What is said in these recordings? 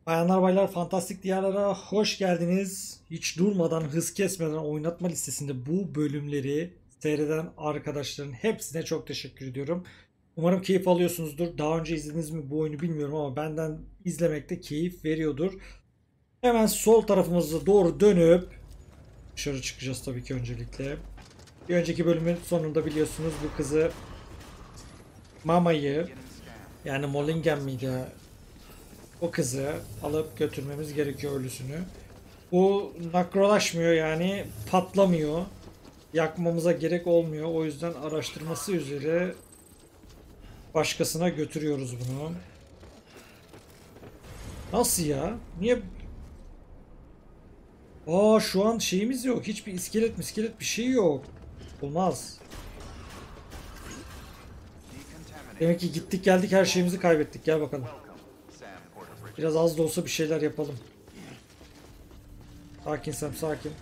Bayanlar baylar, fantastik diyarlara hoş geldiniz. Hiç durmadan, hız kesmeden oynatma listesinde bu bölümleri seyreden arkadaşların hepsine çok teşekkür ediyorum. Umarım keyif alıyorsunuzdur. Daha önce izlediniz mi bu oyunu bilmiyorum ama benden izlemekte keyif veriyordur. Hemen sol tarafımıza doğru dönüp dışarı çıkacağız tabii ki öncelikle. Bir önceki bölümün sonunda biliyorsunuz bu kızı Mama'yı, yani Mollingen miydi? O kızı alıp götürmemiz gerekiyor, ölüsünü. Bu nakrolaşmıyor, yani patlamıyor. Yakmamıza gerek olmuyor. O yüzden araştırması üzere başkasına götürüyoruz bunu. Nasıl ya? Niye? Aa, şu an şeyimiz yok. Hiçbir iskelet bir şey yok. Olmaz. Demek ki gittik geldik her şeyimizi kaybettik. Gel bakalım. Biraz az da olsa bir şeyler yapalım. Sakin Sam, sakin.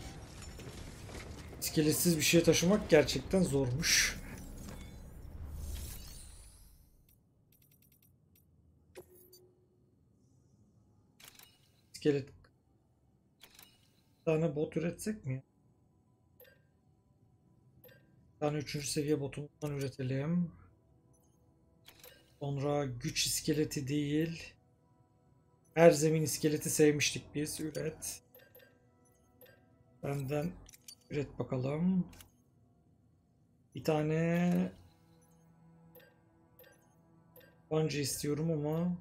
İskeletsiz bir şey taşımak gerçekten zormuş. İskelet. Bir tane bot üretsek mi? Bir tane 3. seviye botumuzdan üretelim. Sonra güç iskeleti değil. Her zemin iskeleti sevmiştik biz. Üret. Benden üret bakalım. Bir tane tabanca istiyorum ama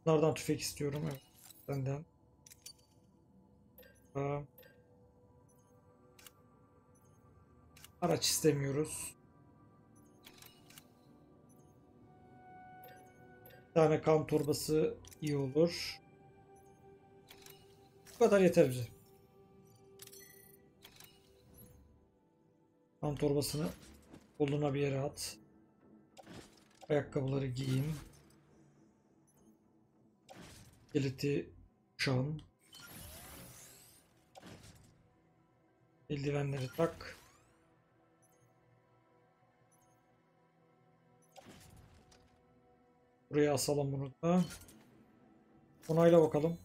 bunlardan tüfek istiyorum. Evet. Benden. Araç istemiyoruz. Bir tane kan torbası iyi olur. Bu kadar yeter bize. Kan torbasını koluna bir yere at. Ayakkabıları giyin. Geliti kuşan. Eldivenleri tak. Buraya asalım bunu da. Onayla bakalım.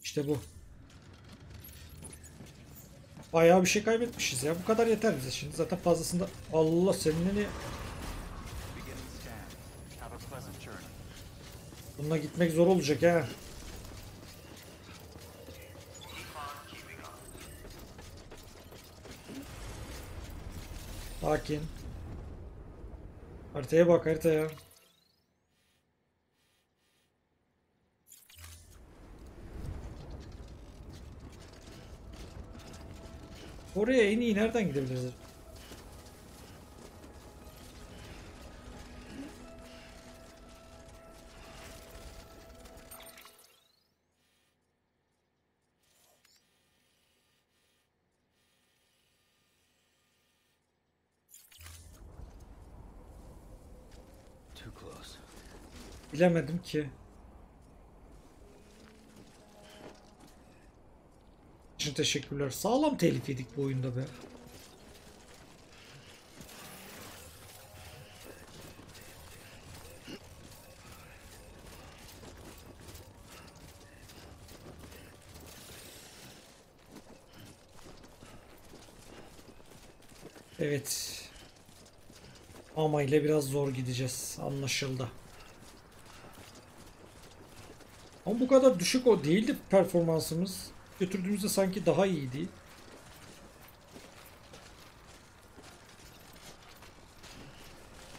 İşte bu. Bayağı bir şey kaybetmişiz ya. Bu kadar yeter bize şimdi. Zaten fazlasında... Allah seninle... Bununla gitmek zor olacak ha. Sakin. Haritaya bak, haritaya. Oraya en iyi nereden gidebiliriz? Bilemedim ki. için teşekkürler. Sağlam telif yedik bu oyunda be. Evet. Ama ile biraz zor gideceğiz. Anlaşıldı. Ama bu kadar düşük o değildi performansımız. Götürdüğümüzde sanki daha iyiydi.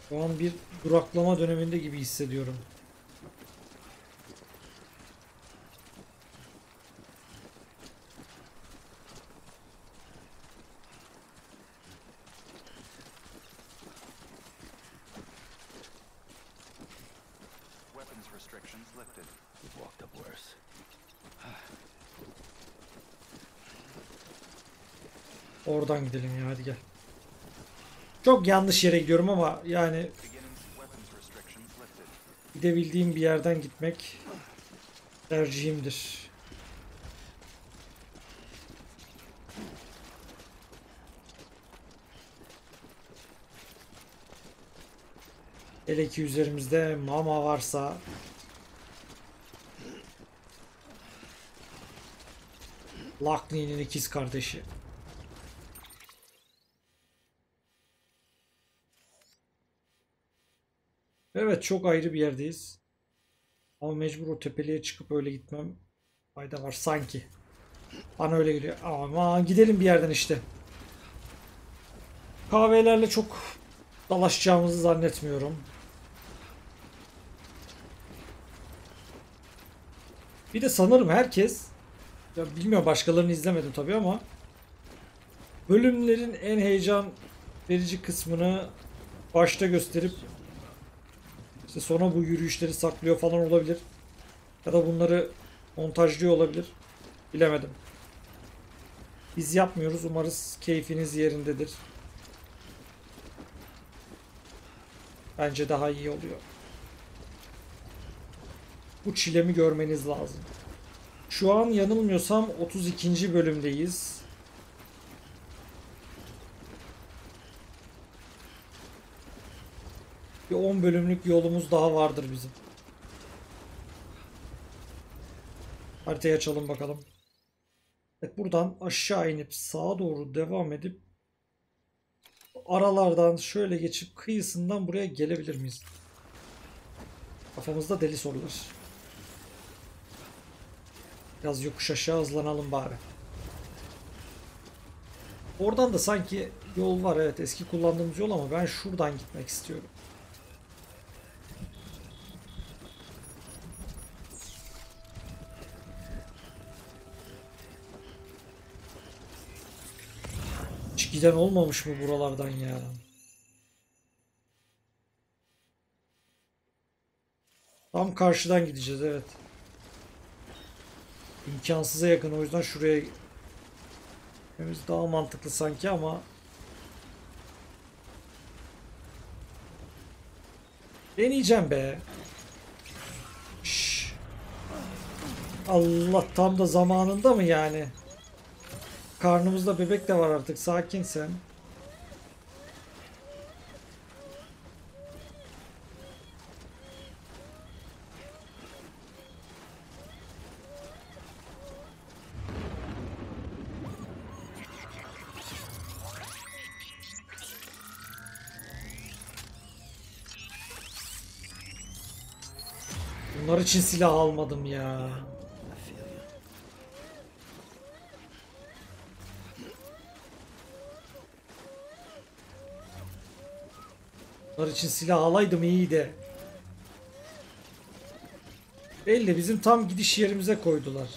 Şu an bir duraklama döneminde gibi hissediyorum. Oradan gidelim ya, hadi gel. Çok yanlış yere gidiyorum ama yani gidebildiğim bir yerden gitmek tercihimdir. Hele ki üzerimizde mama varsa. Lockney'nin ikiz kardeşi. Evet, çok ayrı bir yerdeyiz. Ama mecbur o tepeliğe çıkıp öyle gitmem fayda var sanki. Bana öyle geliyor. Ama gidelim bir yerden işte. Kahvelerle çok dalaşacağımızı zannetmiyorum. Bir de sanırım herkes, ya bilmiyorum, başkalarını izlemedim tabii ama bölümlerin en heyecan verici kısmını başta gösterip işte sonra bu yürüyüşleri saklıyor falan olabilir. Ya da bunları montajlıyor olabilir. Bilemedim. Biz yapmıyoruz. Umarız keyfiniz yerindedir. Bence daha iyi oluyor. Bu çilemi görmeniz lazım. Şu an yanılmıyorsam 32. bölümdeyiz. Bir 10 bölümlük yolumuz daha vardır bizim. Haritayı açalım bakalım. Evet, buradan aşağı inip sağa doğru devam edip aralardan şöyle geçip kıyısından buraya gelebilir miyiz? Kafamızda deli sorular. Biraz yokuş aşağı hızlanalım bari. Oradan da sanki yol var, evet, eski kullandığımız yol, ama ben şuradan gitmek istiyorum. Hiç giden olmamış mı buralardan ya? Tam karşıdan gideceğiz, evet. İmkansıza yakın, o yüzden şuraya gitmemiz daha mantıklı sanki ama deneyeceğim be. Şş. Allah, tam da zamanında mı yani? Karnımızda bebek de var artık, sakin sen. Bunlar için silah almadım ya. Bunlar için silah alaydım iyiydi. Belli, bizim tam gidiş yerimize koydular.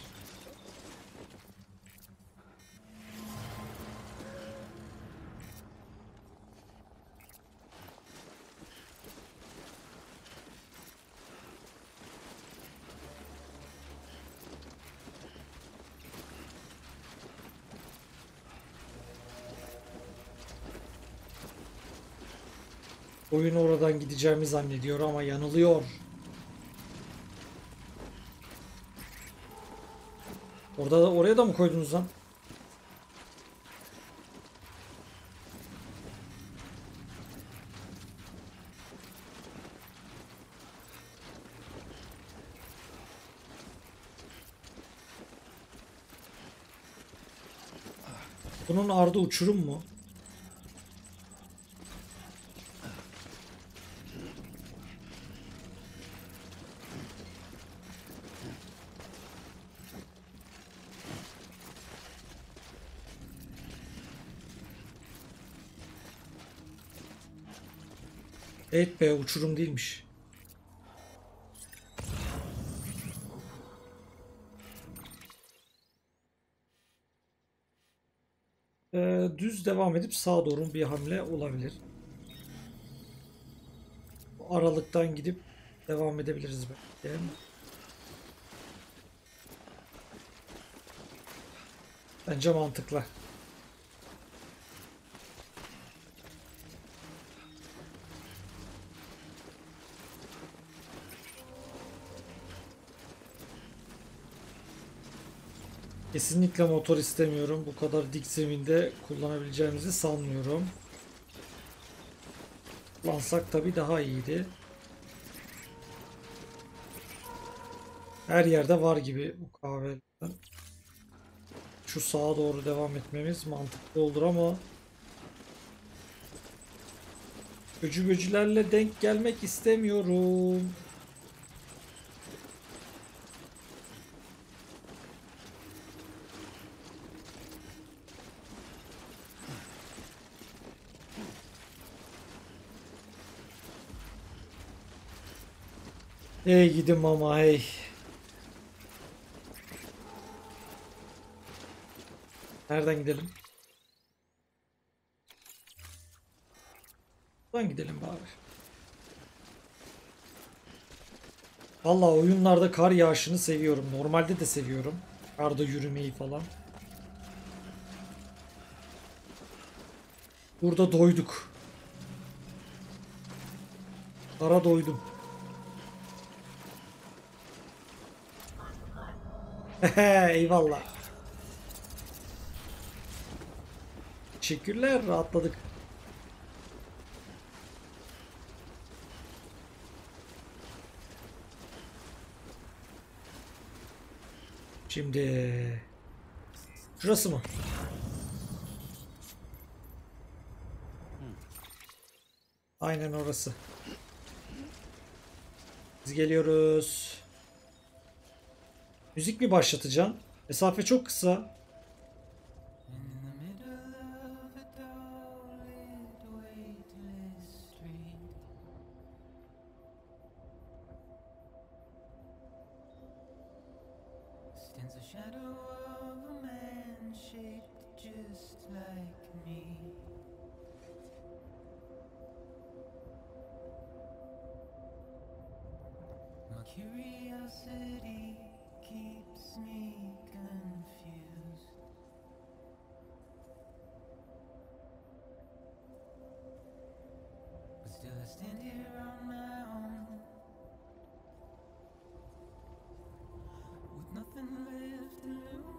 Oyun oradan gideceğimi zannediyor ama yanılıyor. Orada da, oraya da mı koydunuz lan? Bunun ardı uçurum mu? Evet be, uçurum değilmiş. Düz devam edip sağa doğru bir hamle olabilir. Bu aralıktan gidip devam edebiliriz belki. Bence mantıklı. Kesinlikle motor istemiyorum. Bu kadar dik zeminde kullanabileceğimizi sanmıyorum. Kullansak tabii daha iyiydi. Her yerde var gibi bu kahvelerden. Şu sağa doğru devam etmemiz mantıklı olur ama öcü denk gelmek istemiyorum. Hey gidin mama hey. Nereden gidelim? Buradan gidelim bari. Vallahi oyunlarda kar yağışını seviyorum. Normalde de seviyorum. Karda yürümeyi falan. Burada doyduk. Kara doydum. Eyvallah. Teşekkürler, rahatladık. Şimdi şurası mı? Aynen orası. Biz geliyoruz. Müzik mi başlatacaksın? Mesafe çok kısa. Stands a shadow of a man shaped just like me. My curiosity keeps me confused. But still I stand here on my own, with nothing left to lose.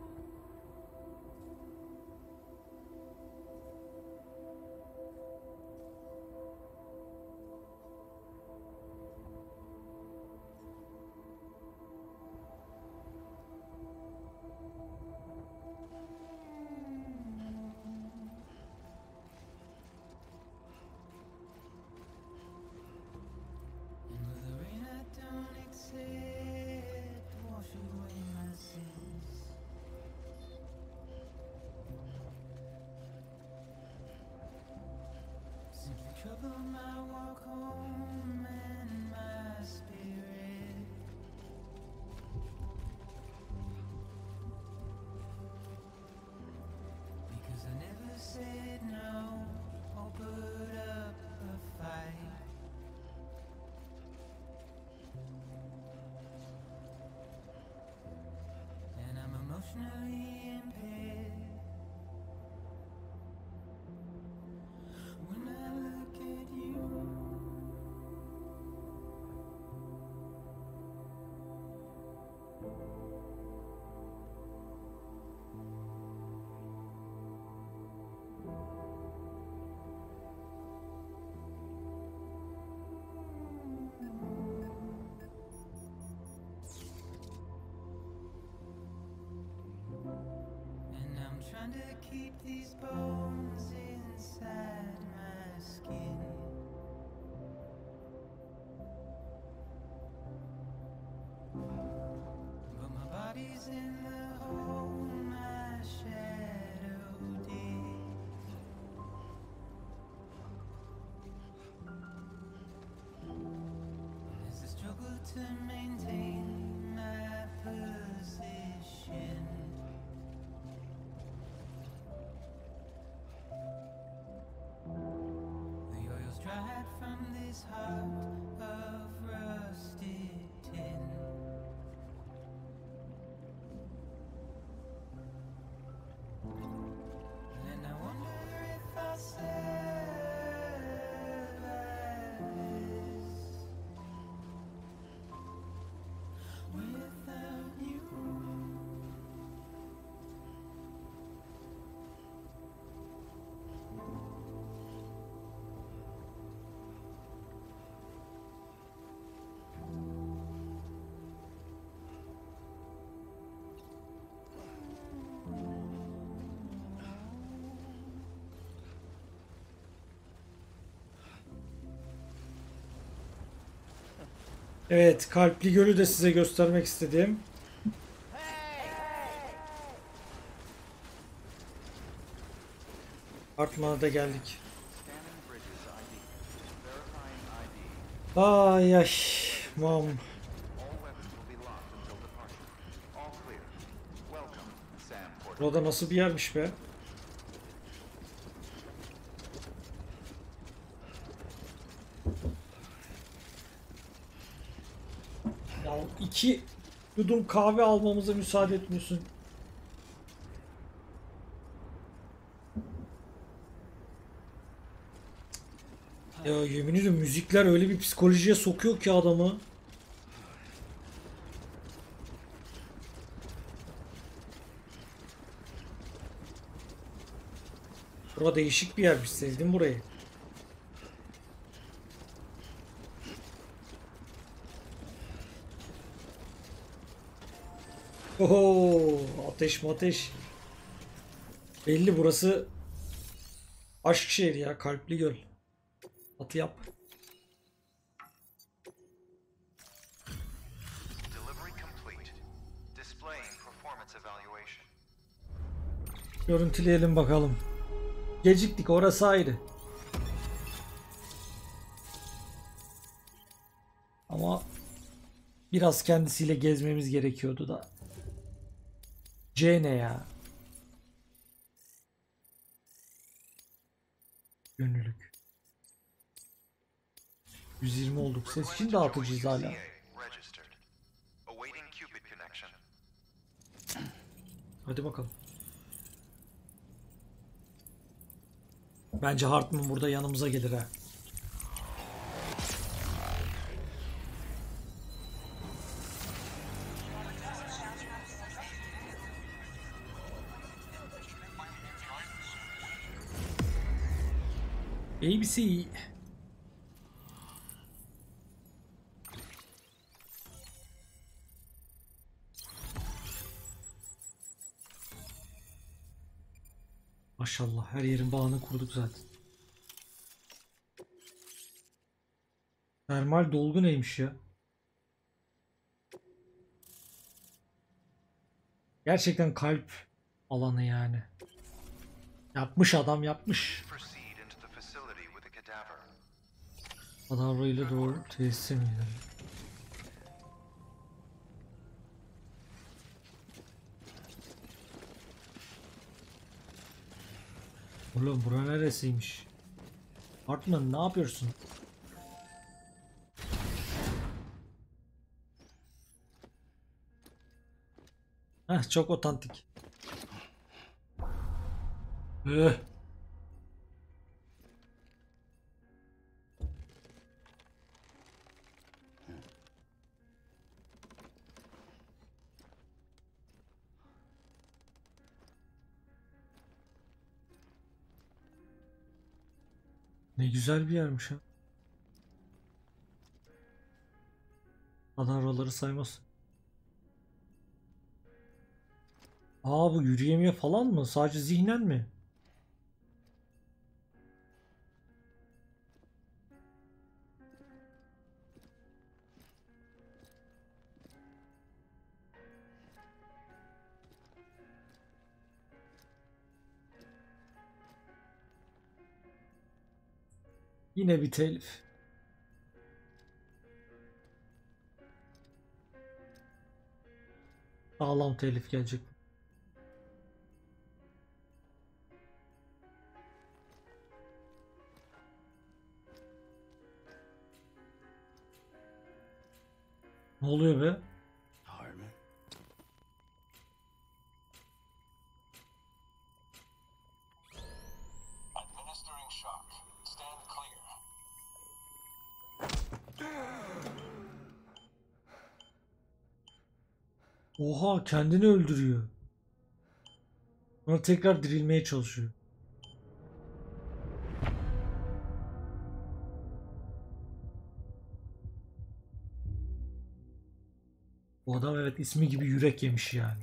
Under the rain I don't accept, wash away my sins. Simply trouble my walk home and my spirit. Because I never said no or put up a fight. And I'm emotionally impaired. When I look at you, and I'm trying to keep these bones inside my skin. But my body's in the hole my shadow digs. As I struggle to maintain my position, the oil's dried from this heart of rusted tin. And I wonder if I survive this without you. Evet, kalpli gölü de size göstermek istedim. Hartman'a da geldik. Scanning bridges ID. Verifying ID. Ay ay. Mam. All weapons will be locked until departure. All clear. Welcome, Sam Porter. Burada nasıl bir yermiş be? Ya 2 yudum kahve almamıza müsaade etmiyorsun. Ya yemin ediyorum müzikler öyle bir psikolojiye sokuyor ki adamı. Burada değişik bir yermiş. Sevdim burayı. Oho, ateş mateş. Belli burası aşk şehri ya, kalpli göl. Atı yap. Delivery complete. Displaying performance evaluation. Görüntüleyelim bakalım. Geciktik, orası ayrı. Ama biraz kendisiyle gezmemiz gerekiyordu da. C ne ya? Gönüllülük. 120 olduk. Ses için dağıtıcıyız hala. Registered. Awaiting Cupid connection. Hadi bakalım. Bence Hartman burada yanımıza gelir ha. ABC. Maşallah her yerin bağını kurduk zaten. Termal dolgu neymiş ya? Gerçekten kalp alanı yani. Yapmış adam, yapmış. Proceed into the facility with a cadaver. Kadavra ile doğru tesise mi gidelim? Oğlum bura neresiymiş? Hartman ne yapıyorsun? Heh, çok otantik. Üh. Ne güzel bir yermiş ha. Kadavraları saymaz. Aa, bu yürüyemiyor falan mı? Sadece zihnen mi? Yine bir telif. Sağlam telif gelecek. Ne oluyor be? Hartman. Administering shock. Stand clear. Oha, kendini öldürüyor. Sonra tekrar dirilmeye çalışıyor. Bu adam evet ismi gibi yürek yemiş yani.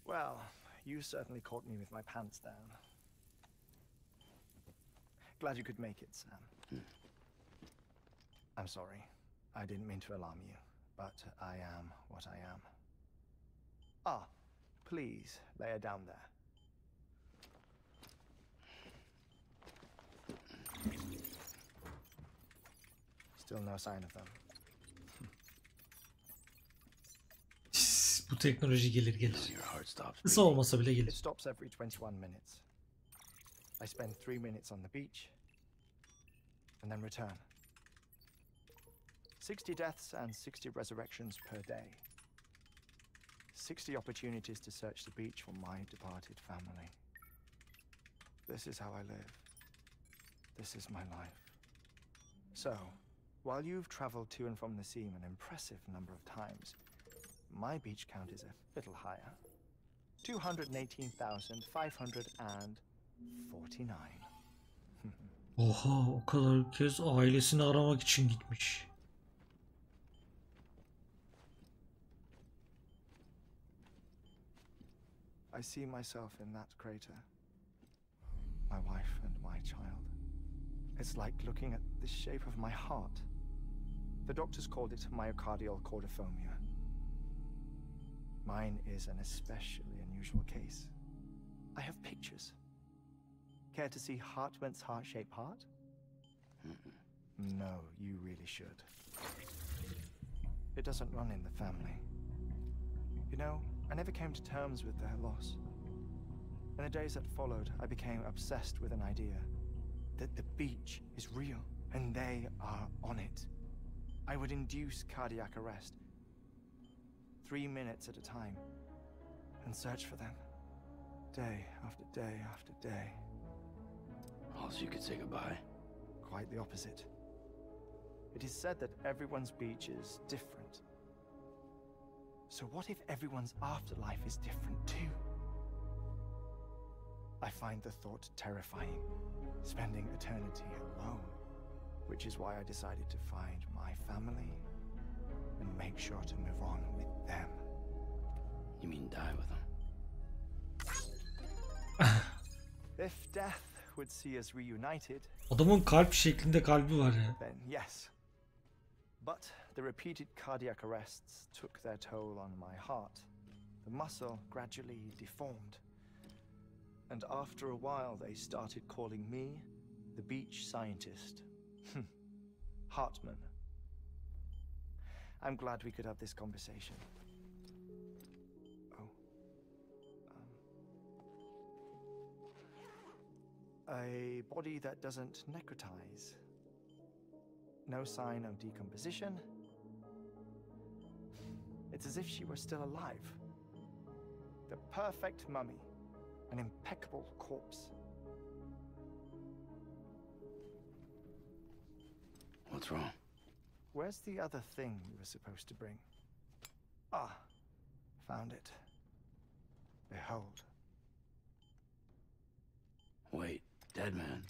Well, you certainly caught me with my pants down. Glad you could make it, Sam. I'm sorry. I didn't mean to alarm you, but I am what I am. Ah, please lay her down there. Still no sign of them. Bu teknoloji gelir gelir. Your heart stops. Kısa olmasa bile It gelir. stops every 21 minutes. I spend 3 minutes on the beach and then return. 60 deaths and 60 resurrections per day. 60 opportunities to search the beach for my departed family. This is how I live. This is my life. So, while you've traveled to and from the sea an impressive number of times, my beach count is a little higher. 218,549. Oha, o kadar kez ailesini aramak için gitmiş. I see myself in that crater. My wife and my child. It's like looking at the shape of my heart. The doctors called it myocardial cordophobia. Mine is an especially unusual case. I have pictures. Care to see Hartman's heart-shaped heart? No, you really should. It doesn't run in the family. You know, I never came to terms with their loss. In the days that followed, I became obsessed with an idea that the beach is real and they are on it. I would induce cardiac arrest, 3 minutes at a time, and search for them, day after day after day. Oh, so you could say goodbye. Quite the opposite. It is said that everyone's beach is different. So what if everyone's afterlife is different too? I find the thought terrifying, spending eternity alone, which is why I decided to find my family and make sure to move on with them. You mean die with them? If death would see us reunited, Adamın kalp şeklinde kalbi var ya. then yes. But the repeated cardiac arrests took their toll on my heart. The muscle gradually deformed. And after a while, they started calling me the beach scientist. Hartman. I'm glad we could have this conversation. Oh. A body that doesn't necrotize. No sign of decomposition. It's as if she were still alive. The perfect mummy. An impeccable corpse. What's wrong? Where's the other thing you were supposed to bring? Ah, found it. Behold. Wait, dead man.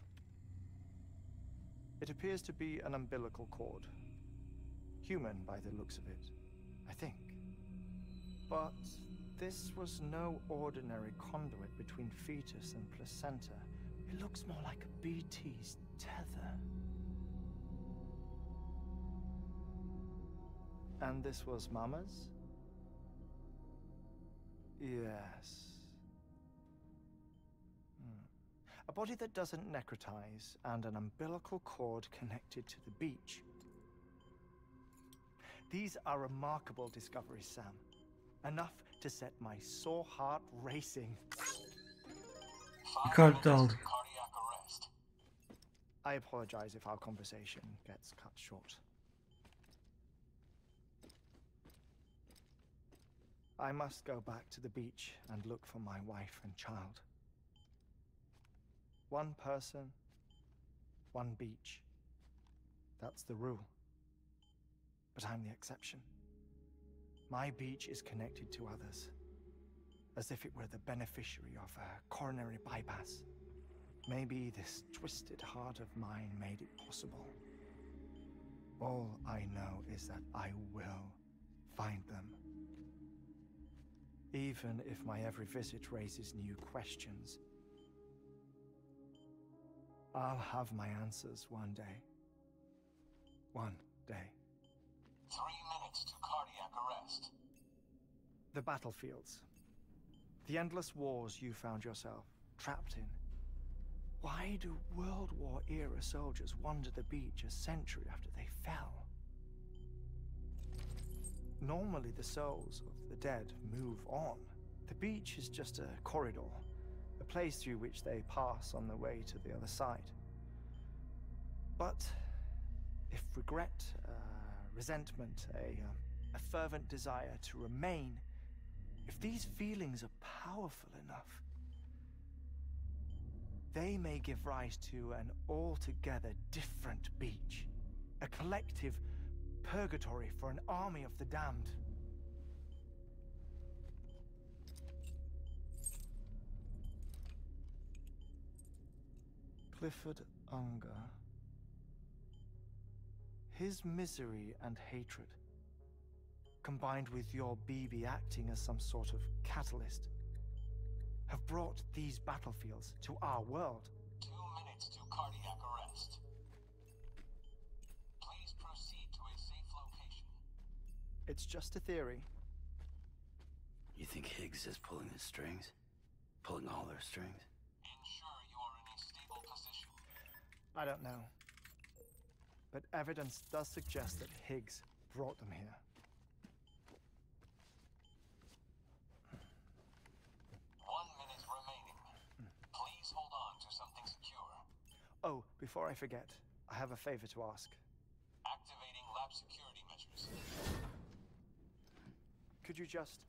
It appears to be an umbilical cord. Human by the looks of it, I think. But this was no ordinary conduit between fetus and placenta. It looks more like a BT's tether. And this was Mama's? Yes. A body that doesn't necrotize and an umbilical cord connected to the beach. These are remarkable discoveries, Sam. Enough to set my sore heart racing. Bir kalp de aldık. Cardiac arrest. I apologize if our conversation gets cut short. I must go back to the beach and look for my wife and child. One person, one beach. That's the rule. But I'm the exception. My beach is connected to others, as if it were the beneficiary of a coronary bypass. Maybe this twisted heart of mine made it possible. All I know is that I will find them. Even if my every visit raises new questions, I'll have my answers one day. One day. 3 minutes to cardiac arrest. The battlefields. The endless wars you found yourself trapped in. Why do World War era soldiers wander the beach a century after they fell? Normally the souls of the dead move on. The beach is just a corridor, a place through which they pass on the way to the other side. But if regret, resentment, a fervent desire to remain, if these feelings are powerful enough, they may give rise to an altogether different beach, a collective purgatory for an army of the damned. Clifford Unger. His misery and hatred, combined with your BB acting as some sort of catalyst, have brought these battlefields to our world. 2 minutes to cardiac arrest. Please proceed to a safe location. It's just a theory. You think Higgs is pulling the strings? Pulling all their strings? Ensure you are in a stable position. I don't know. But evidence does suggest that Higgs brought them here. 1 minute remaining. Please hold on to something secure. Oh, before I forget, I have a favor to ask. Activating lab security measures. Could you just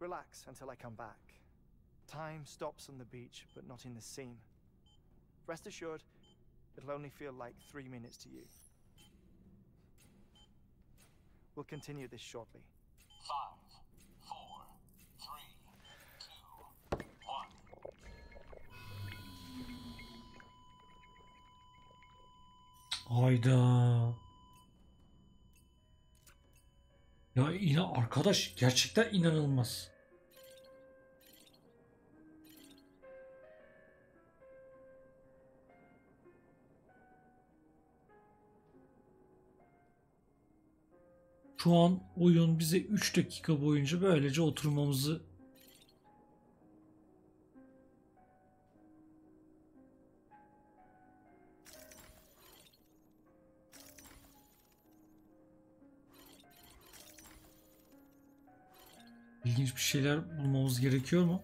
relax until I come back? Time stops on the beach, but not in the scene. Rest assured, it'll only feel like 3 minutes to you. We'll continue this shortly. 5, 4, 3, 2, 1. Hayda. Ya yine arkadaş gerçekten inanılmaz. Şu an oyun bize 3 dakika boyunca böylece oturmamızı ilginç bir şeyler bulmamız gerekiyor mu?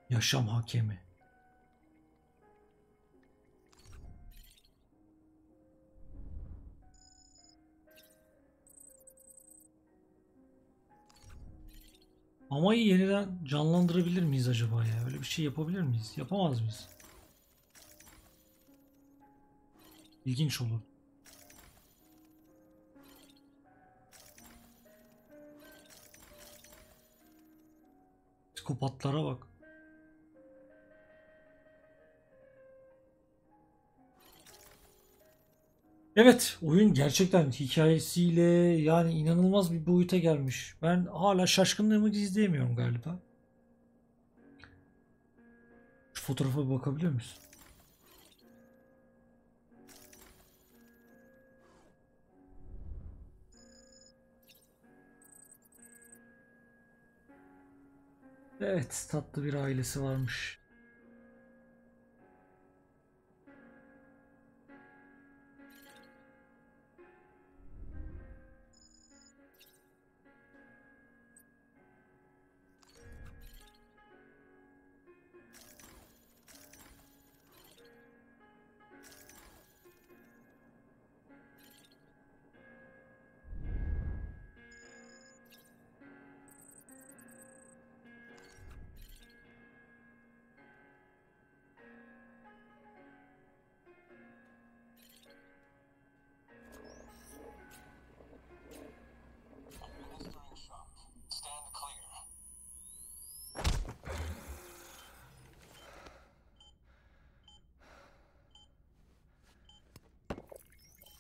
Yaşam hakemi. Amayı yeniden canlandırabilir miyiz acaba ya? Öyle bir şey yapabilir miyiz? Yapamaz mıyız? İlginç olur. Psikopatlara bak. Evet, oyun gerçekten hikayesiyle yani inanılmaz bir boyuta gelmiş. Ben hala şaşkınlığımı gizleyemiyorum galiba. Şu fotoğrafa bir bakabiliyor muyuz? Evet, tatlı bir ailesi varmış.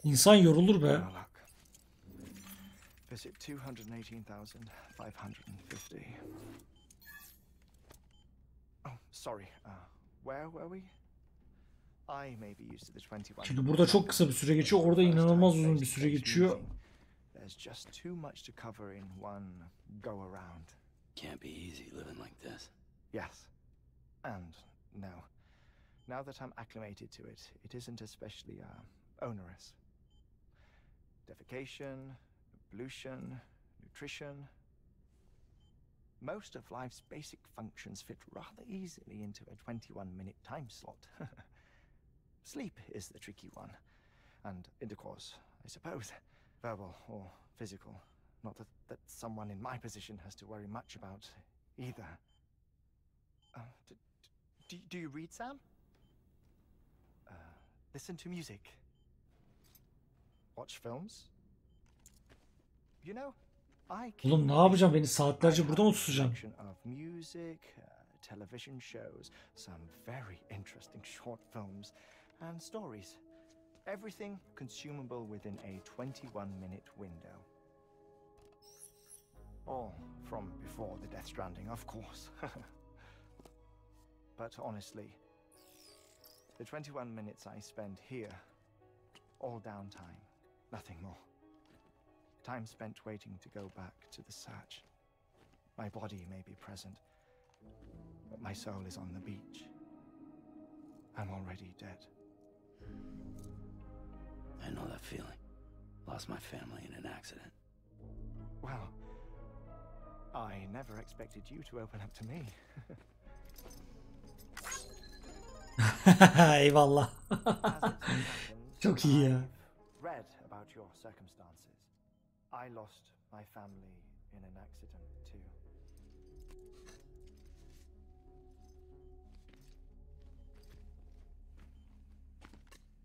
İnsan yorulur be. No luck. Visit 218,550. Oh, sorry. Where were we? I may be used to the 21. Şimdi burada çok kısa bir süre geçiyor. Orada inanılmaz uzun bir süre geçiyor. There's just too much to cover in one go around. Can't be easy living like this. Yes. And no. Now that I'm acclimated to it, it isn't especially onerous. Defecation, pollution, nutrition. Most of life's basic functions fit rather easily into a 21-minute time slot. Sleep is the tricky one. And intercourse, I suppose. Verbal or physical. Not that someone in my position has to worry much about either. Do you read, Sam? Listen to music. Watch films. You know, Oğlum ne yapacağım? Beni saatlerce burada mı tutacaksın? of music, television shows, some very interesting short films, and stories. Everything consumable within a 21-minute window. All from before the Death Stranding, of course. But honestly, the 21 minutes I spend here, all downtime, nothing more. Time spent waiting to go back to the search. My body may be present, but my soul is on the beach. I'm already dead. I know that feeling. Lost my family in an accident. Well, I never expected you to open up to me. Eyvallah. As it happens, Çok iyi ya. I've read about your circumstances. I lost my family in an accident too.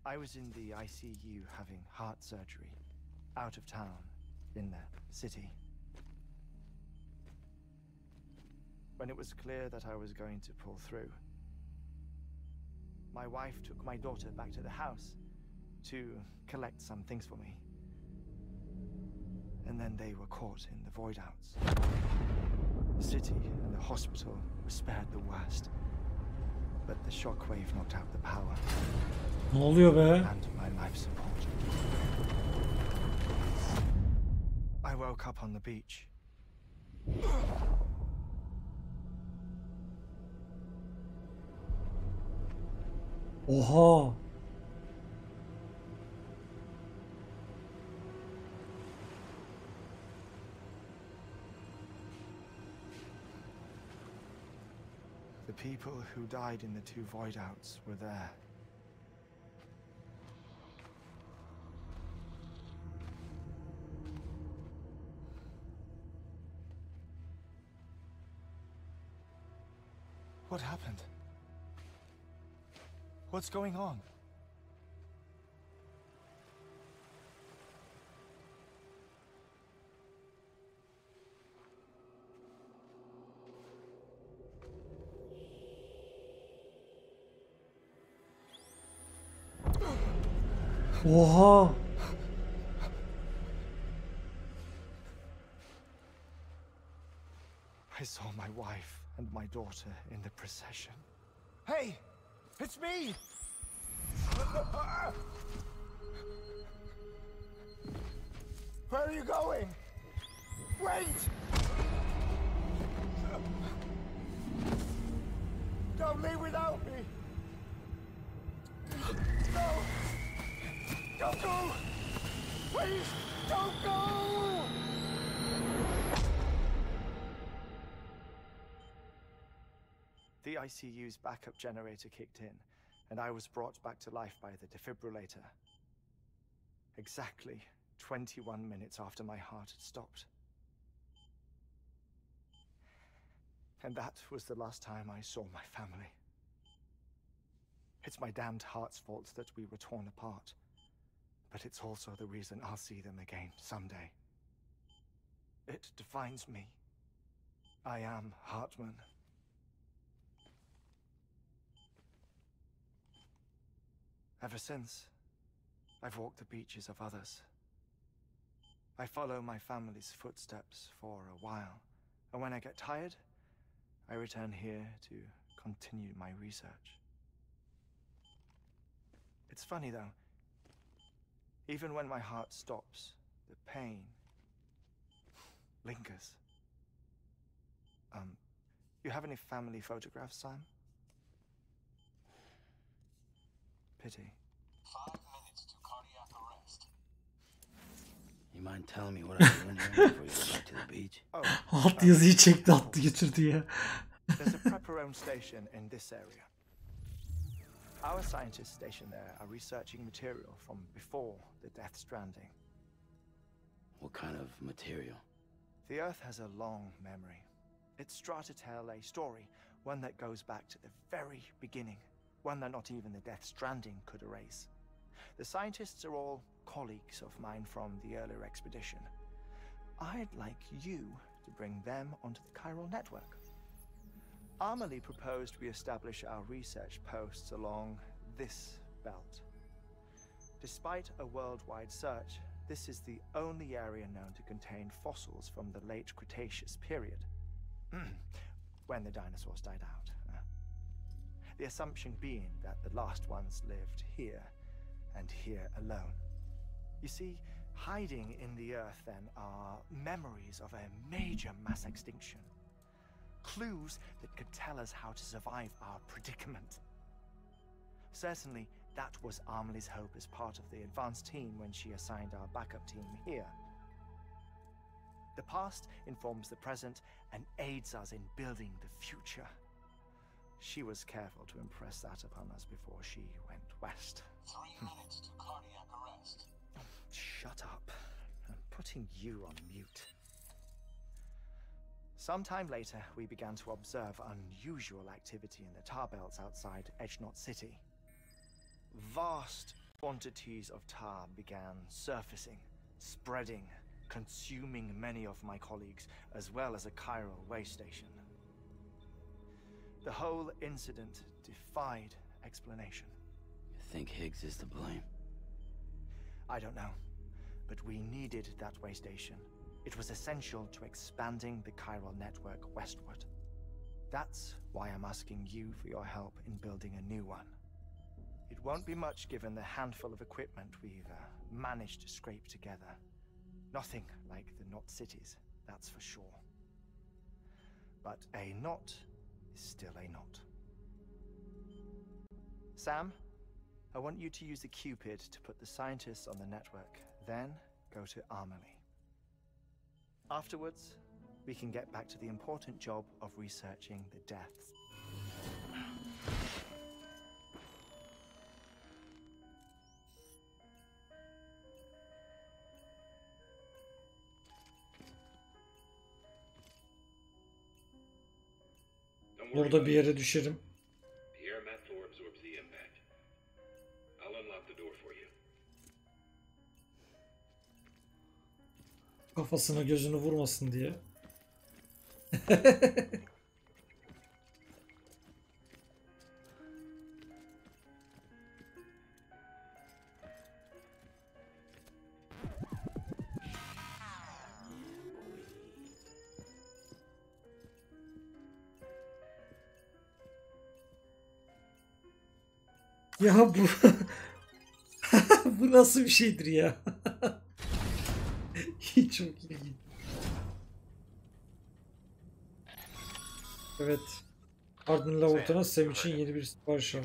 I was in the ICU having heart surgery, out of town, in the city. When it was clear that I was going to pull through, my wife took my daughter back to the house to collect some things for me. And then they were caught in the void outs. The city and the hospital were spared the worst, but the shockwave knocked out the power Ne oluyor be? and my life support. I woke up on the beach. Oha. The people who died in the two void outs were there. What happened? What's going on? Oha. I saw my wife and my daughter in the procession. Hey! It's me! Where are you going? Wait! Don't leave without me! No! Don't go! Please, don't go! The ICU's backup generator kicked in, and I was brought back to life by the defibrillator. Exactly 21 minutes after my heart had stopped. And that was the last time I saw my family. It's my damned heart's fault that we were torn apart, but it's also the reason I'll see them again someday. It defines me. I am Hartman. Ever since, I've walked the beaches of others. I follow my family's footsteps for a while, and when I get tired, I return here to continue my research. It's funny though, even when my heart stops, the pain lingers. You have any family photographs, Sam? Pity. 5 minutes to cardiac arrest. You mind telling me what I'm doing here before you go back to the beach? Oh, Alt yazıyı çekti attı götürdü ya. there's a prepper-owned station in this area. Our scientists stationed there are researching material from before the Death Stranding. What kind of material? The Earth has a long memory. It's trying to tell a story, one that goes back to the very beginning, one that not even the Death Stranding could erase. The scientists are all colleagues of mine from the earlier expedition. I'd like you to bring them onto the chiral network. Amelie proposed we establish our research posts along this belt. Despite a worldwide search, this is the only area known to contain fossils from the late Cretaceous period, when the dinosaurs died out. The assumption being that the last ones lived here, and here alone. You see, hiding in the Earth then are memories of a major mass extinction. Clues that could tell us how to survive our predicament. Certainly, that was Amelie's hope as part of the advanced team when she assigned our backup team here. The past informs the present and aids us in building the future. She was careful to impress that upon us before she went west. 3 minutes to cardiac arrest. Shut up. I'm putting you on mute. Sometime later, we began to observe unusual activity in the tar belts outside Edgenot City. Vast quantities of tar began surfacing, spreading, consuming many of my colleagues, as well as a chiral waste station. The whole incident defied explanation. You think Higgs is to blame? I don't know, but we needed that way station. It was essential to expanding the chiral network westward. That's why I'm asking you for your help in building a new one. It won't be much given the handful of equipment we've managed to scrape together. Nothing like the knot cities, that's for sure. But a knot is still a knot. Sam, I want you to use the Cupid to put the scientists on the network, then go to Amelie. Afterwards, we can get back to the important job of researching the deaths. Burada bir yere düşerim. The air mat floor absorbs the impact. I'll unlock the door for you. Kafasına gözünü vurmasın diye. Ya bu bu nasıl bir şeydir ya? Çok ilginç. Evet. Ardından laboratuvara Sam için yeni bir sipariş al.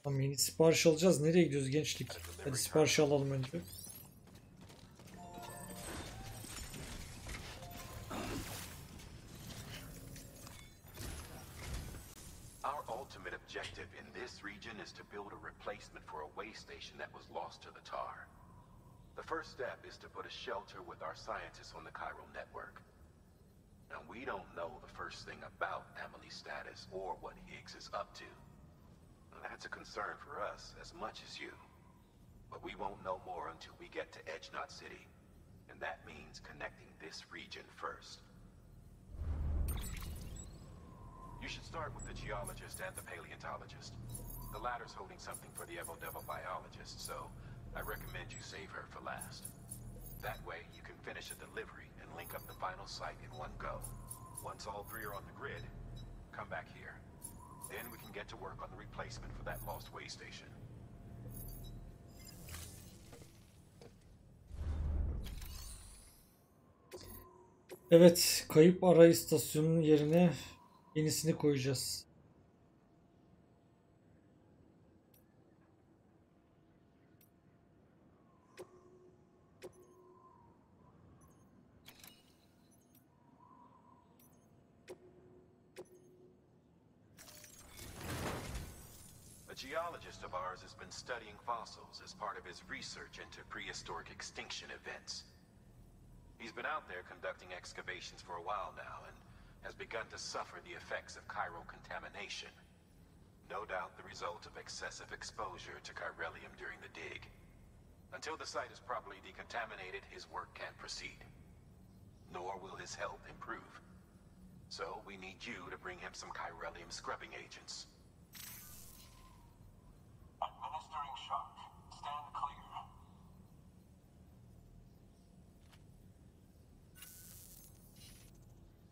Tamam, yeni sipariş alacağız. Nereye gidiyoruz gençlik? Hadi sipariş alalım önce. Our ultimate objective in this region is to build a replacement for a way station that was lost to the tar. The first step is to put a shelter with our scientists on the chiral network. Now, we don't know the first thing about Amelie's status or what Higgs is up to. Now, that's a concern for us as much as you. But we won't know more until we get to Edgenot City. And that means connecting this region first. You should start with the geologist and the paleontologist. The latter's holding something for the Evo-Devil biologist, so I recommend you save her for last. That way, you can finish a delivery and link up the final site in one go. Once all three are on the grid, come back here. Then we can get to work on the replacement for that lost way station. Evet, kayıp ara istasyonunun yerine yenisini koyacağız. A geologist of ours has been studying fossils as part of his research into prehistoric extinction events. He's been out there conducting excavations for a while now and has begun to suffer the effects of chiral contamination. No doubt the result of excessive exposure to chiralium during the dig. Until the site is properly decontaminated, his work can't proceed. Nor will his health improve. So we need you to bring him some chiralium scrubbing agents. Administering shock. Stand clear.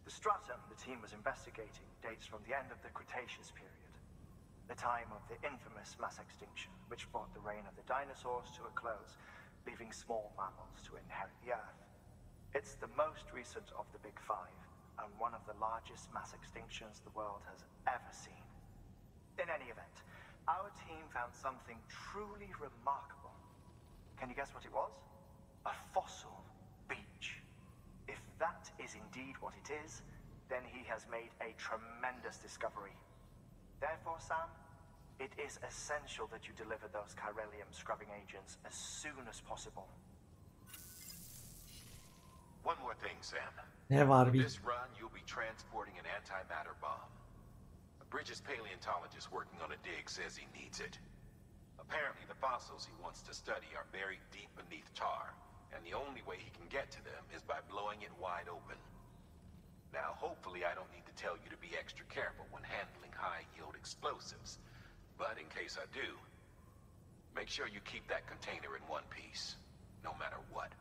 The stratum the team was investigating dates from the end of the Cretaceous period, the time of the infamous mass extinction, which brought the reign of the dinosaurs to a close, leaving small mammals to inherit the Earth. It's the most recent of the Big Five, and one of the largest mass extinctions the world has ever seen. In any event, our team found something truly remarkable. Can you guess what it was? A fossil beach. If that is indeed what it is, then he has made a tremendous discovery. Therefore, Sam, it is essential that you deliver those chiralium scrubbing agents as soon as possible. One more thing, Sam. Ne var For bir? this run, you'll be transporting an antimatter bomb. Bridges' paleontologist working on a dig says he needs it. Apparently, the fossils he wants to study are buried deep beneath tar, and the only way he can get to them is by blowing it wide open. Now, hopefully I don't need to tell you to be extra careful when handling high-yield explosives, but in case I do, make sure you keep that container in one piece, no matter what.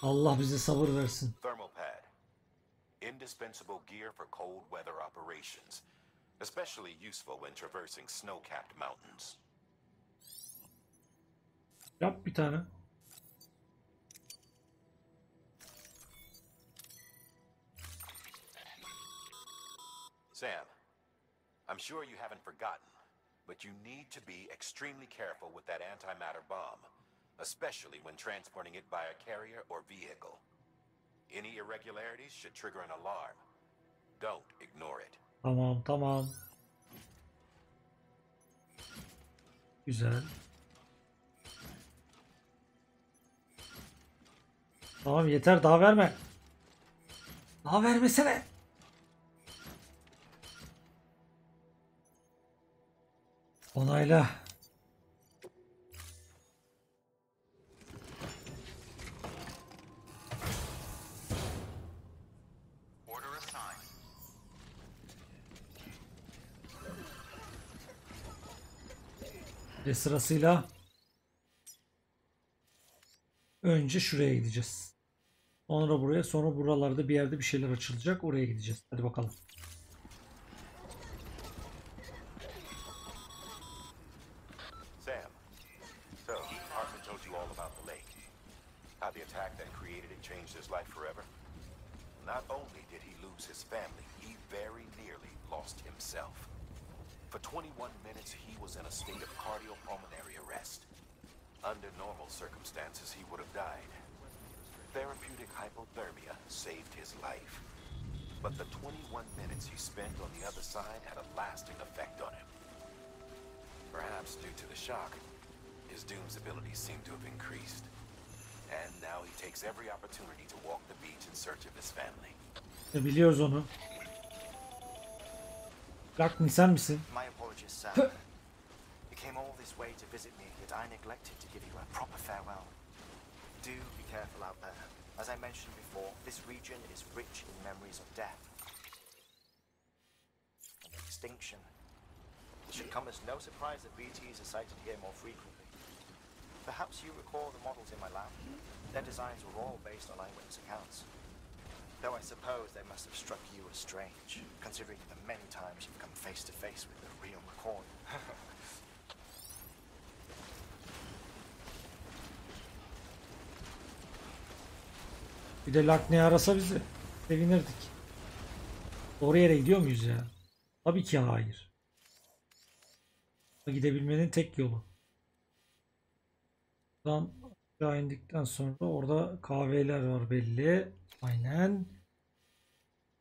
Allah bize sabır versin. Thermal pad. Indispensable gear for cold weather operations, especially useful when traversing snow-capped mountains. Yap bir tane. Sam, I'm sure you haven't forgotten, but you need to be extremely careful with that antimatter bomb, especially when transporting it by a carrier or vehicle. Any irregularities should trigger an alarm. Don't ignore it. Tamam tamam. Güzel. Tamam yeter, daha verme. Daha vermesene. Onayla. Order assigned. Ve sırasıyla önce şuraya gideceğiz. Sonra buraya, sonra buralarda bir yerde bir şeyler açılacak. Oraya gideceğiz. Hadi bakalım. Sam, so Hartman told you all about the lake. How the attack that created it changed his life forever. Not only did he lose his family, he very nearly lost himself. For 21 minutes, he was in a state of cardiopulmonary arrest. Under normal circumstances, he would have died. Therapeutic hypothermia saved his life. But the 21 minutes he spent on the other side had a lasting effect on him. Perhaps due to the shock, his Doom's abilities seem to have increased. And now he takes every opportunity to walk the beach in search of his family. Biliyoruz onu. Lakmin sen misin? My apologies, Sam. You came all this way to visit me, yet I neglected to give you a proper farewell. Do be careful out there. As I mentioned before, this region is rich in memories of death. extinction. It should come as no surprise that BTs are sighted here more frequently. Perhaps you recall the models in my lab? Their designs were all based on eyewitness accounts. Though I suppose they must have struck you as strange, considering the many times you've come face to face with the real McCoy. Bir de Lakne arasa bizi. Sevinirdik. Doğru yere gidiyor muyuz ya? Tabii ki hayır. Gidebilmenin tek yolu. Buradan aşağı indikten sonra orada kahveler var belli. Aynen.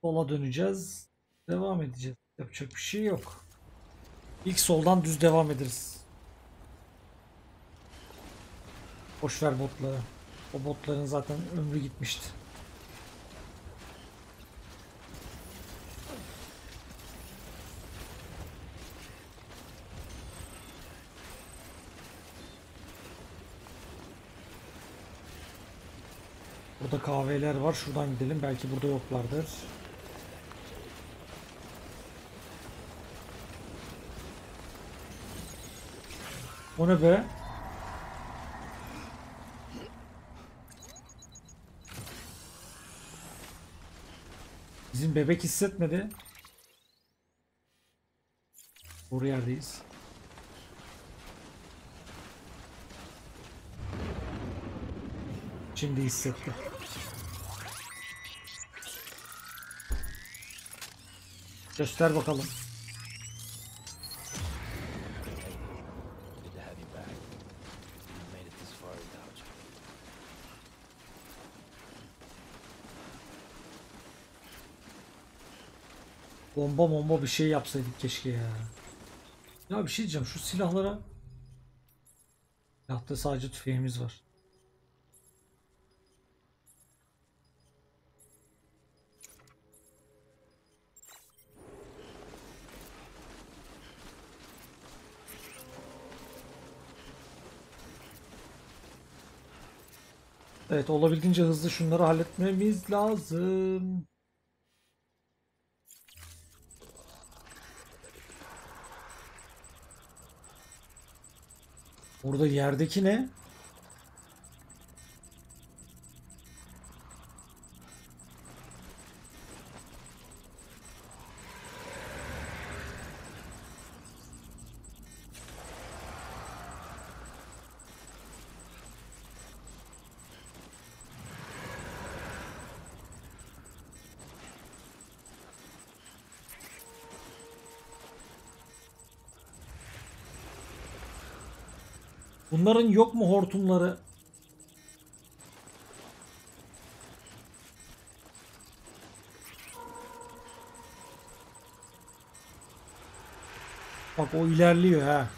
Sola döneceğiz. Devam edeceğiz. Yapacak bir şey yok. İlk soldan düz devam ederiz. Boş ver botları. O botların zaten ömrü gitmişti. Burada kahveler var. Şuradan gidelim. Belki burada yoklardır. O ne be? Bizim bebek hissetmedi. Doğru yerdeyiz. Şimdi hissetti. Göster bakalım. Good to have you back. You made it this far without you. Bomba bir şey yapsaydık keşke ya. Ya bir şey diyeceğim, şu silahlara. Silahta sadece tüfeğimiz var. Evet, olabildiğince hızlı şunları halletmemiz lazım. Orada yerdeki ne? Bunların yok mu hortumları? Bak o ilerliyor ha.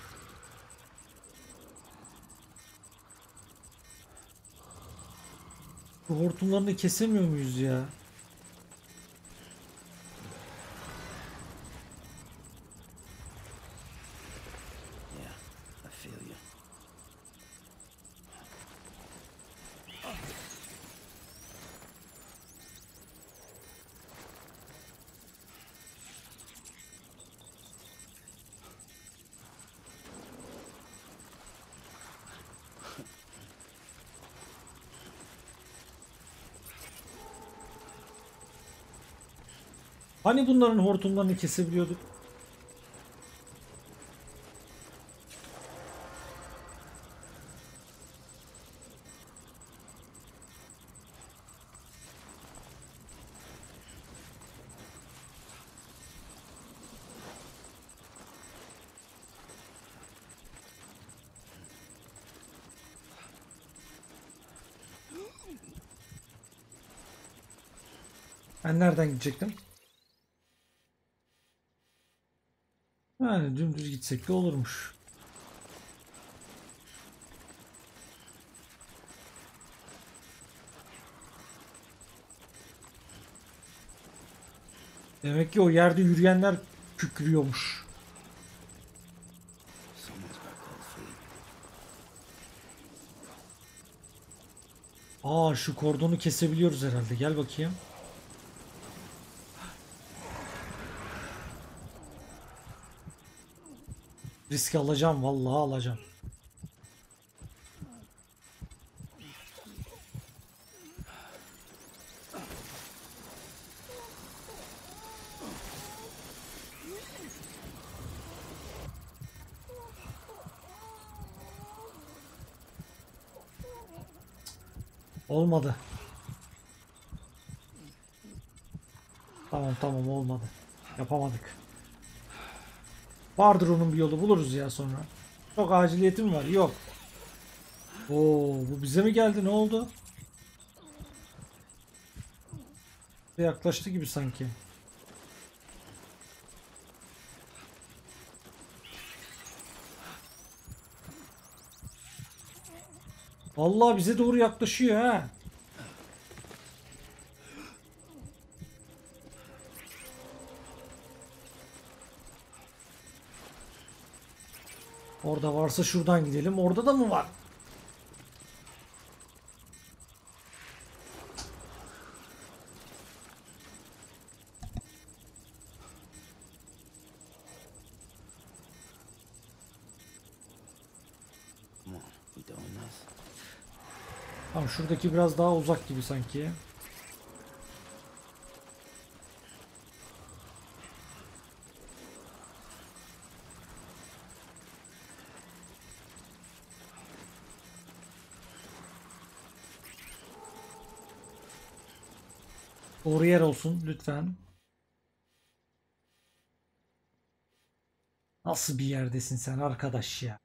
Bu hortumlarını kesemiyor muyuz ya? Yeah, I feel you. Hani bunların hortumlarını kesebiliyorduk? Ben nereden gidecektim? Yani dümdüz gitsek de olurmuş. Demek ki o yerde yürüyenler kükrüyormuş. Someone's got cold feet. Aa, şu kordonu kesebiliyoruz herhalde. Gel bakayım. riski alacağım. Vallahi alacağım. Olmadı. Tamam olmadı. Yapamadık. Vardır onun bir yolu, buluruz ya sonra. Çok aciliyetim var. Yok. Oo, bu bize mi geldi? Ne oldu? Yaklaştı gibi sanki. Vallahi bize doğru yaklaşıyor ha. Orada varsa şuradan gidelim. Orada da mı var? Come on, you doing this? Tamam, şuradaki biraz daha uzak gibi sanki. Doğru yer olsun lütfen. Nasıl bir yerdesin sen arkadaş ya?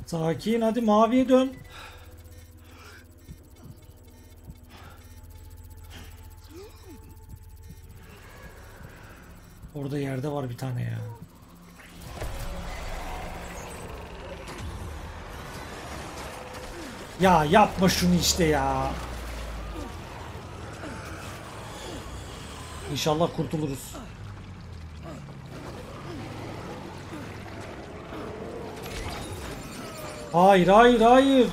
Sakin, hadi maviye dön. Orada yerde var bir tane ya. Ya yapma şunu işte ya. İnşallah kurtuluruz. Hayır.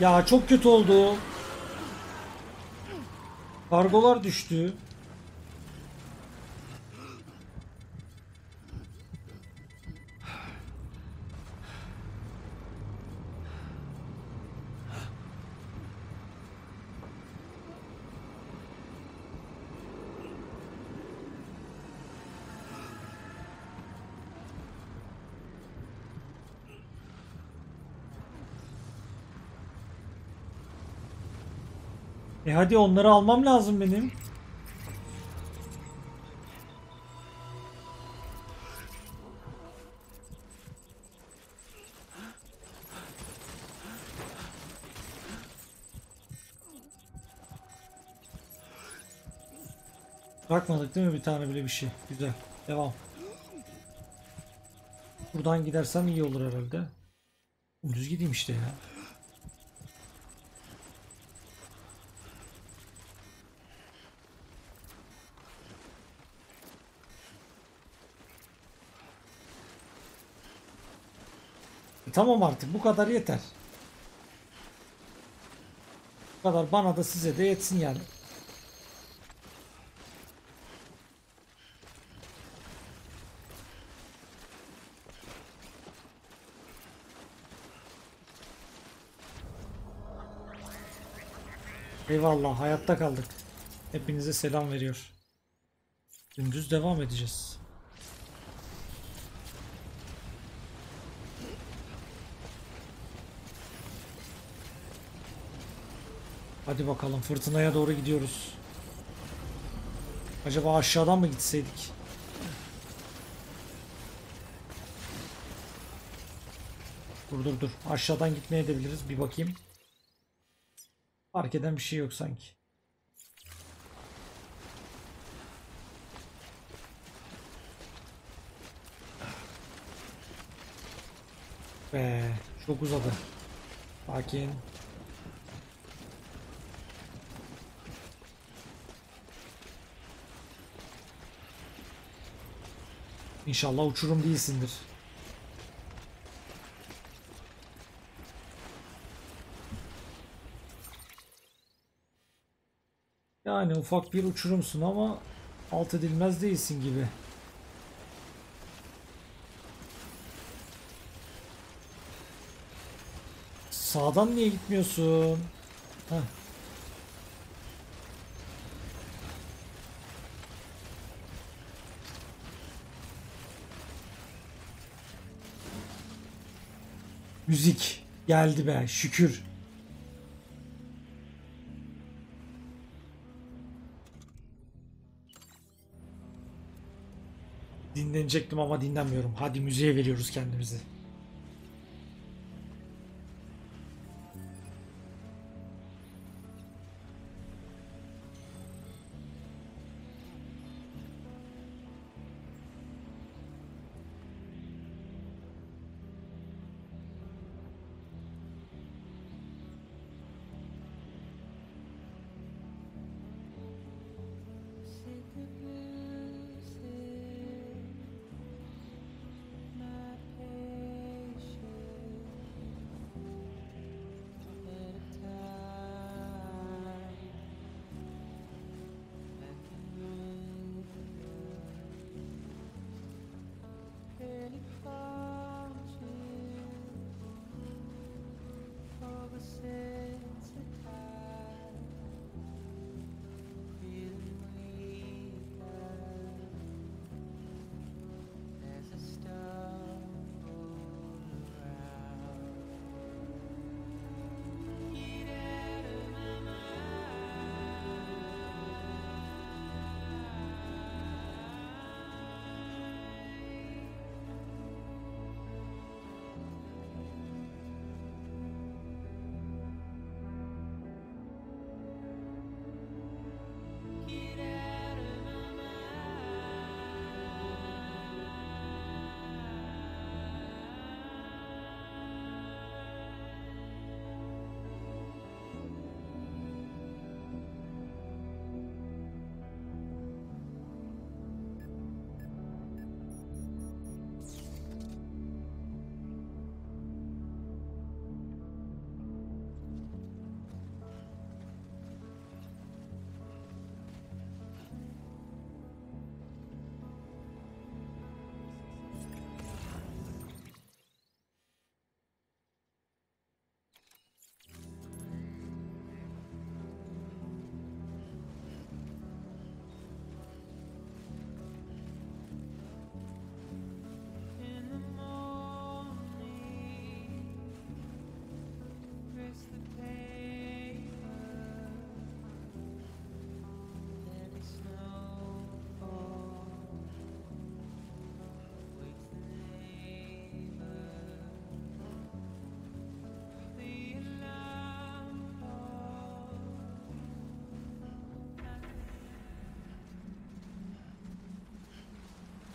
Ya çok kötü oldu. Kargolar düştü. Hadi onları almam lazım benim. Bırakmadık değil mi bir tane bile bir şey? Güzel. Devam. Buradan gidersem iyi olur herhalde. Düz gideyim işte ya. Tamam artık bu kadar yeter. Bu kadar bana da size de yetsin yani. Eyvallah, hayatta kaldık. Hepinize selam veriyor. Dümdüz devam edeceğiz. Hadi bakalım, fırtınaya doğru gidiyoruz. Acaba aşağıdan mı gitseydik? Dur. Aşağıdan gitmeye edebiliriz. Bir bakayım. Fark eden bir şey yok sanki. Be, çok uzadı. Sakin. İnşallah uçurum değilsindir. Yani ufak bir uçurumsun ama alt edilmez değilsin gibi. Sağdan niye gitmiyorsun? Heh. Müzik geldi be, şükür. Dinlenecektim ama dinlenmiyorum. Hadi müziğe veriyoruz kendimizi.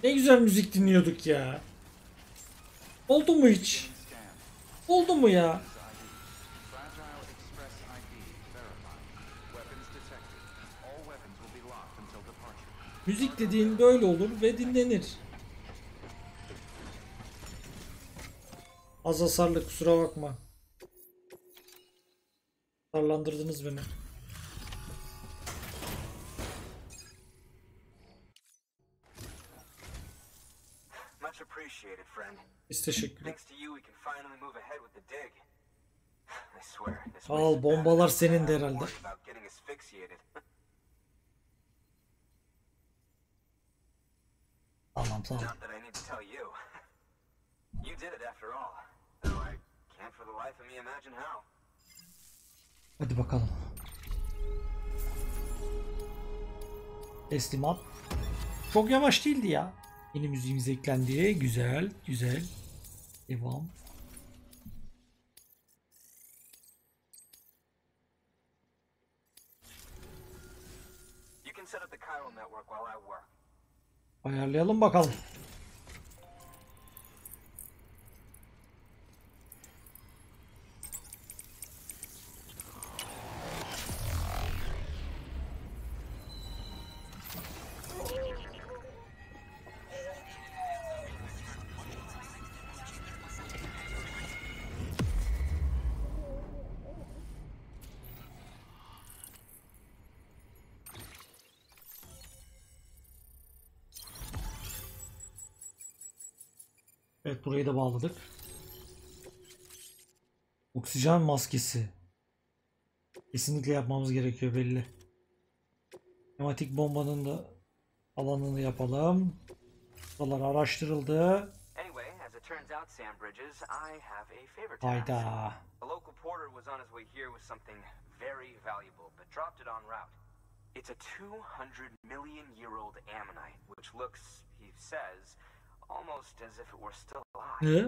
Ne güzel müzik dinliyorduk ya. Oldu mu hiç? Oldu mu ya? Müzik dediğin böyle olur ve dinlenir. Az hasarlı, kusura bakma. Hasarlandırdınız beni. Much appreciated, friend. Biz teşekkür ederiz. Thanks to you, we can finally move ahead with the dig. I swear, this Al, was bombalar bad. senin de I was herhalde. worried about getting asphyxiated. Tamam. Not that I need to tell you. You did it after all. Though I can't for the life of me imagine how. Hadi bakalım. Teslimat. Çok yavaş değildi ya. Yeni müziğimiz eklendi. Güzel. Devam. set up the chiral network while I work. Ayarlayalım bakalım. Evet, burayı da bağladık. Oksijen maskesi. Kesinlikle yapmamız gerekiyor belli. Tematik bombanın da alanını yapalım. Buralar araştırıldı. Anyway, as it turns out, Sam Bridges, I have a favor to ask. Hayda. A local porter was on his way here with something very valuable, but dropped it en route. It's a 200-million-year-old ammonite, which looks, he says, almost as if it were still alive. Ne?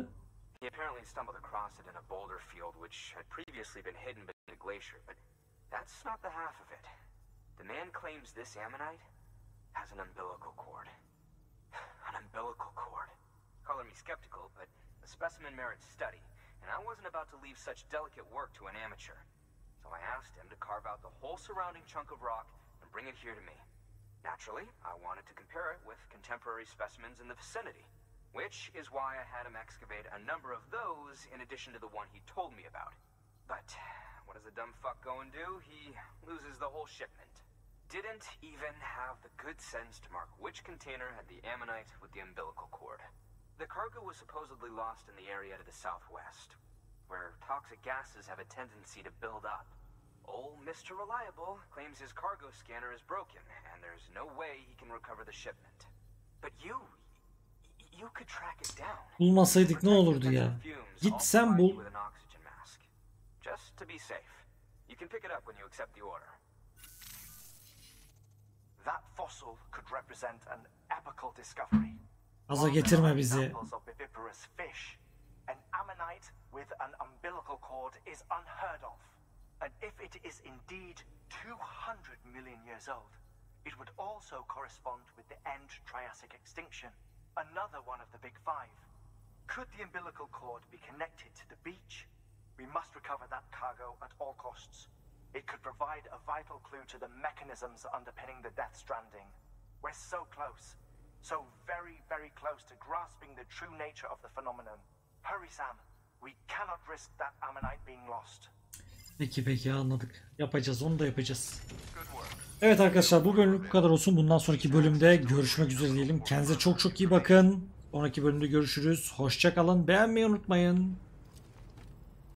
He apparently stumbled across it in a boulder field which had previously been hidden beneath a glacier, but that's not the half of it. The man claims this ammonite has an umbilical cord. An umbilical cord. Color me skeptical, but the specimen merits study, and I wasn't about to leave such delicate work to an amateur. So I asked him to carve out the whole surrounding chunk of rock and bring it here to me. Naturally, I wanted to compare it with contemporary specimens in the vicinity, which is why I had him excavate a number of those in addition to the one he told me about. But what does the dumb fuck go and do? He loses the whole shipment. Didn't even have the good sense to mark which container had the ammonite with the umbilical cord. The cargo was supposedly lost in the area to the southwest, where toxic gases have a tendency to build up. Old Mr. Reliable claims his cargo scanner is broken, and there's no way he can recover the shipment. But you could track it down. Bulmasaydık ne olurdu ya? Git sen bul. With an oxygen mask. Just to be safe. You can pick it up when you accept the order. That fossil could represent an epical discovery. Gaza getirme bizi. Examples of viviparous fish. An ammonite with an umbilical cord is unheard of. And if it is indeed 200 million years old, it would also correspond with the end Triassic extinction, another one of the big five. Could the umbilical cord be connected to the beach? We must recover that cargo at all costs. It could provide a vital clue to the mechanisms underpinning the Death Stranding. We're so close, so very, very close to grasping the true nature of the phenomenon. Hurry, Sam. We cannot risk that ammonite being lost. Peki anladık. Yapacağız, onu da yapacağız. Evet arkadaşlar, bu bölümlük bu kadar olsun. Bundan sonraki bölümde görüşmek üzere diyelim. Kendinize çok iyi bakın. Sonraki bölümde görüşürüz. Hoşça kalın. Beğenmeyi unutmayın.